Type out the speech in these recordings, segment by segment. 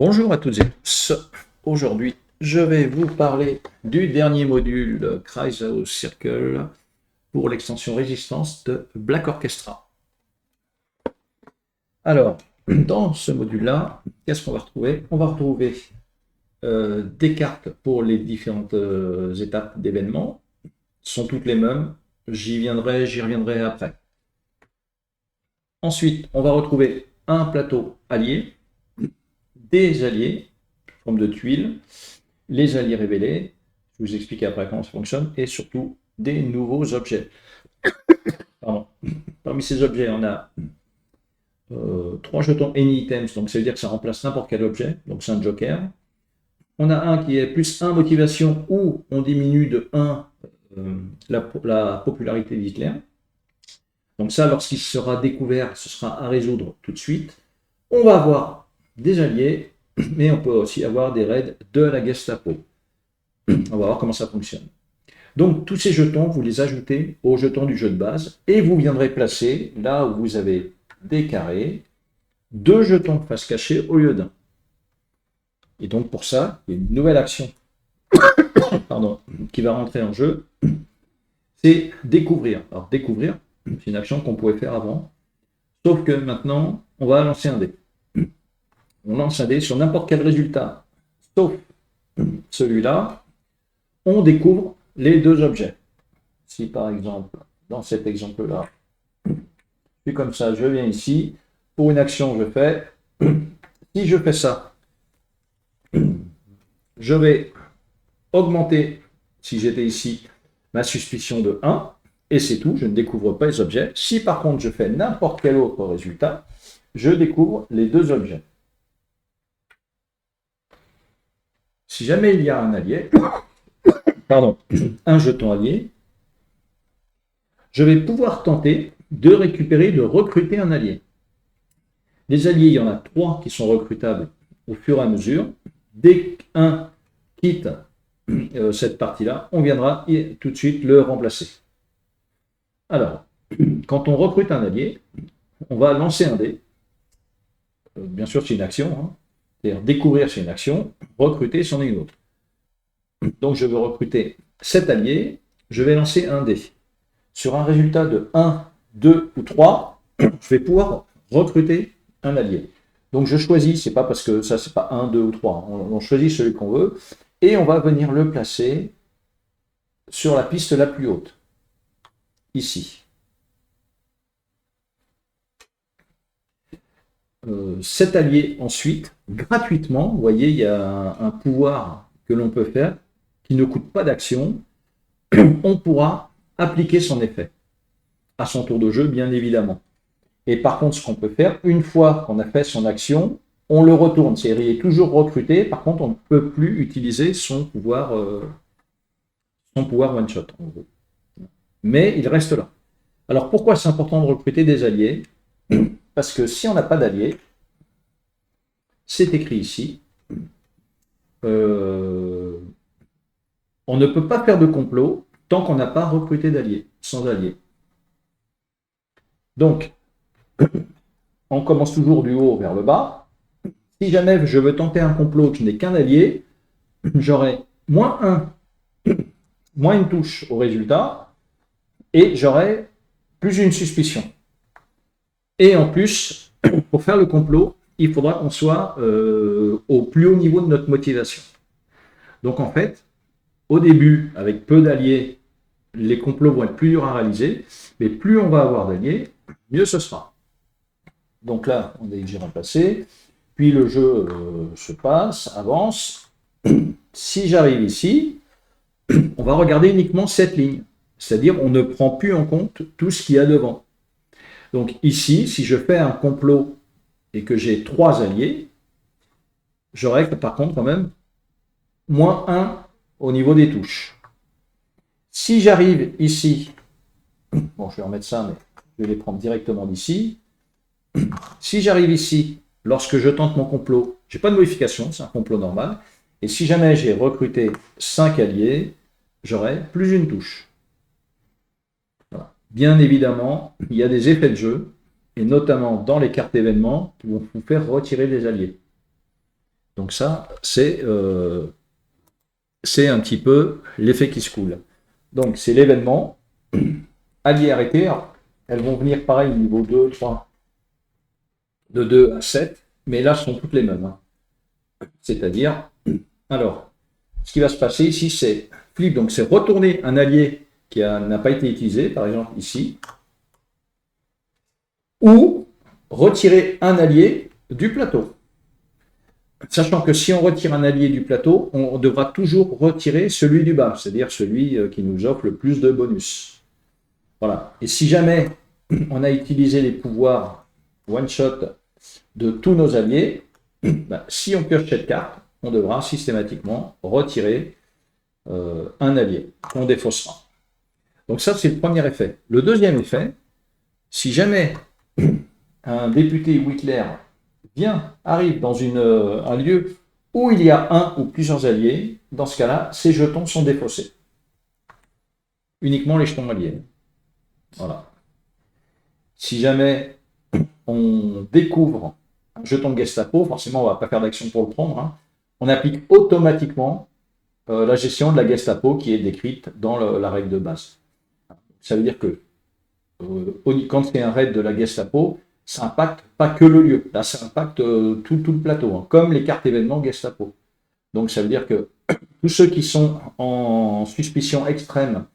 Bonjour à toutes et tous. Aujourd'hui, je vais vous parler du dernier module Kreisau Circle pour l'extension résistance de Black Orchestra. Alors, dans ce module-là, qu'est-ce qu'on va retrouver? On va retrouver des cartes pour les différentes étapes d'événements. Sont toutes les mêmes. J'y reviendrai après. Ensuite, on va retrouver un plateau allié, des alliés, en forme de tuiles, les alliés révélés, je vais vous expliquer après comment ça fonctionne, et surtout des nouveaux objets. Pardon. Parmi ces objets, on a 3 jetons any items, donc ça veut dire que ça remplace n'importe quel objet, donc c'est un joker. On a un qui est plus 1 motivation, où on diminue de 1 la popularité d'Hitler. Donc ça, lorsqu'il sera découvert, ce sera à résoudre tout de suite. On va avoir des alliés, mais on peut aussi avoir des raids de la Gestapo. On va voir comment ça fonctionne. Donc tous ces jetons, vous les ajoutez aux jetons du jeu de base et vous viendrez placer là où vous avez des carrés, 2 jetons de face cachée au lieu d'un. Et donc pour ça, il y a une nouvelle action qui va rentrer en jeu, c'est découvrir. Alors découvrir, c'est une action qu'on pouvait faire avant, sauf que maintenant, on va lancer un dé. On lance un dé sur n'importe quel résultat, sauf celui-là, on découvre les 2 objets. Si par exemple, dans cet exemple-là, je suis comme ça, je viens ici, pour une action, je fais, si je fais ça, je vais augmenter, si j'étais ici, ma suspicion de 1, et c'est tout, je ne découvre pas les objets. Si par contre je fais n'importe quel autre résultat, je découvre les 2 objets. Si jamais il y a un allié, un jeton allié, je vais pouvoir tenter de récupérer, de recruter un allié. Les alliés, il y en a 3 qui sont recrutables au fur et à mesure. Dès qu'un quitte cette partie-là, on viendra tout de suite le remplacer. Alors, quand on recrute un allié, on va lancer un dé. Bien sûr, c'est une action. C'est-à-dire découvrir, c'est une action. Recruter, c'en est une autre. Donc, je veux recruter cet allié. Je vais lancer un dé. Sur un résultat de 1, 2 ou 3, je vais pouvoir recruter un allié. Donc je choisis, c'est pas parce que ça c'est pas 1, 2 ou 3, on choisit celui qu'on veut, et on va venir le placer sur la piste la plus haute, ici. Cet allié ensuite, gratuitement, vous voyez, il y a un pouvoir que l'on peut faire qui ne coûte pas d'action, on pourra appliquer son effet à son tour de jeu, bien évidemment. Et par contre, ce qu'on peut faire, une fois qu'on a fait son action, on le retourne. C'est-à-dire qu'il est toujours recruté, par contre, on ne peut plus utiliser son pouvoir one-shot. Mais il reste là. Alors pourquoi c'est important de recruter des alliés? Parce que si on n'a pas d'alliés, c'est écrit ici, on ne peut pas faire de complot tant qu'on n'a pas recruté d'alliés, sans alliés. Donc, on commence toujours du haut vers le bas. Si jamais je veux tenter un complot que je n'ai qu'un allié, j'aurai -1, moins une touche au résultat, et j'aurai plus une suspicion. Et en plus, pour faire le complot, il faudra qu'on soit au plus haut niveau de notre motivation. Donc en fait, au début, avec peu d'alliés, les complots vont être plus durs à réaliser, mais plus on va avoir d'alliés, mieux ce sera. Donc là, on a déjà remplacé, puis le jeu se passe, avance. Si j'arrive ici, on va regarder uniquement cette ligne, c'est-à-dire on ne prend plus en compte tout ce qu'il y a devant. Donc ici, si je fais un complot et que j'ai 3 alliés, j'aurai par contre quand même -1 au niveau des touches. Si j'arrive ici, bon je vais remettre ça, mais je vais les prendre directement d'ici. Si j'arrive ici, lorsque je tente mon complot, je n'ai pas de modification, c'est un complot normal. Et si jamais j'ai recruté 5 alliés, j'aurai plus une touche. Voilà. Bien évidemment, il y a des effets de jeu, et notamment dans les cartes événements, qui vont vous faire retirer des alliés. Donc ça, c'est un petit peu l'effet qui se coule. Donc c'est l'événement, allié arrêté, alors, elles vont venir pareil niveau 2, 3, de 2 à 7, mais là ce sont toutes les mêmes. Hein. C'est-à-dire, alors, ce qui va se passer ici, c'est flip, donc c'est retourner un allié qui n'a pas été utilisé, par exemple ici, ou retirer un allié du plateau. Sachant que si on retire un allié du plateau, on devra toujours retirer celui du bas, c'est-à-dire celui qui nous offre le plus de bonus. Voilà. Et si jamais on a utilisé les pouvoirs one-shot de tous nos alliés, ben, si on pioche cette carte, on devra systématiquement retirer un allié qu'on défaussera. Donc ça, c'est le premier effet. Le deuxième effet, si jamais un député ou Hitler arrive dans un lieu où il y a un ou plusieurs alliés, dans ce cas-là, ces jetons sont défaussés. Uniquement les jetons alliés. Voilà. Si jamais on découvre un jeton de Gestapo, forcément on ne va pas faire d'action pour le prendre, hein, on applique automatiquement la gestion de la Gestapo qui est décrite dans la règle de base. Ça veut dire que quand c'est un raid de la Gestapo, ça impacte pas que le lieu, là ça impacte tout le plateau, hein, comme les cartes événements Gestapo. Donc ça veut dire que tous ceux qui sont en suspicion extrême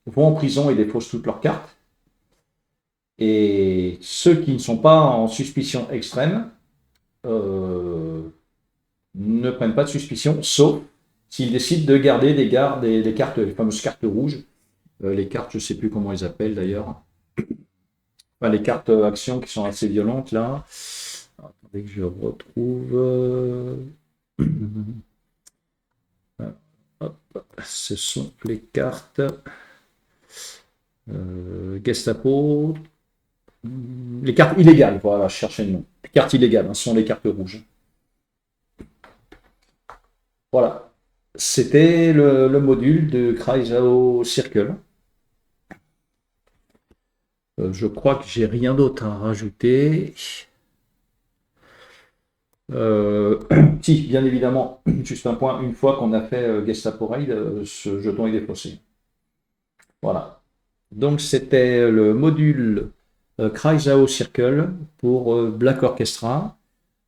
vont en prison et défaussent toutes leurs cartes. Et ceux qui ne sont pas en suspicion extrême ne prennent pas de suspicion, sauf s'ils décident de garder des cartes, les fameuses cartes rouges, les cartes, je ne sais plus comment ils appellent d'ailleurs, enfin, les cartes actions qui sont assez violentes là. Alors, attendez que je retrouve. Hop, ce sont les cartes Gestapo. Les cartes illégales, voilà, je cherchais le nom. Les cartes illégales, hein, ce sont les cartes rouges. Voilà. C'était le module de Kreisau Circle. Je crois que j'ai rien d'autre à rajouter. Si, bien évidemment, juste un point, une fois qu'on a fait Gestapo Raid, ce jeton est défaussé. Voilà. Donc c'était le module Kreisau Circle pour Black Orchestra.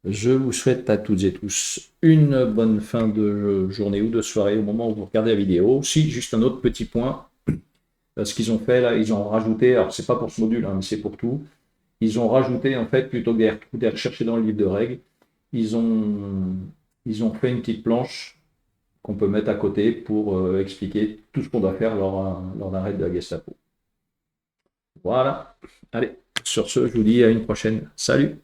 Je vous souhaite à toutes et tous une bonne fin de journée ou de soirée au moment où vous regardez la vidéo. Si, juste un autre petit point, ce qu'ils ont fait là, ils ont rajouté, alors c'est pas pour ce module, hein, mais c'est pour tout, ils ont rajouté en fait, plutôt que de rechercher dans le livre de règles, ils ont fait une petite planche qu'on peut mettre à côté pour expliquer tout ce qu'on doit faire lors d'un raid de la Gestapo. Voilà. Allez, sur ce, je vous dis à une prochaine. Salut!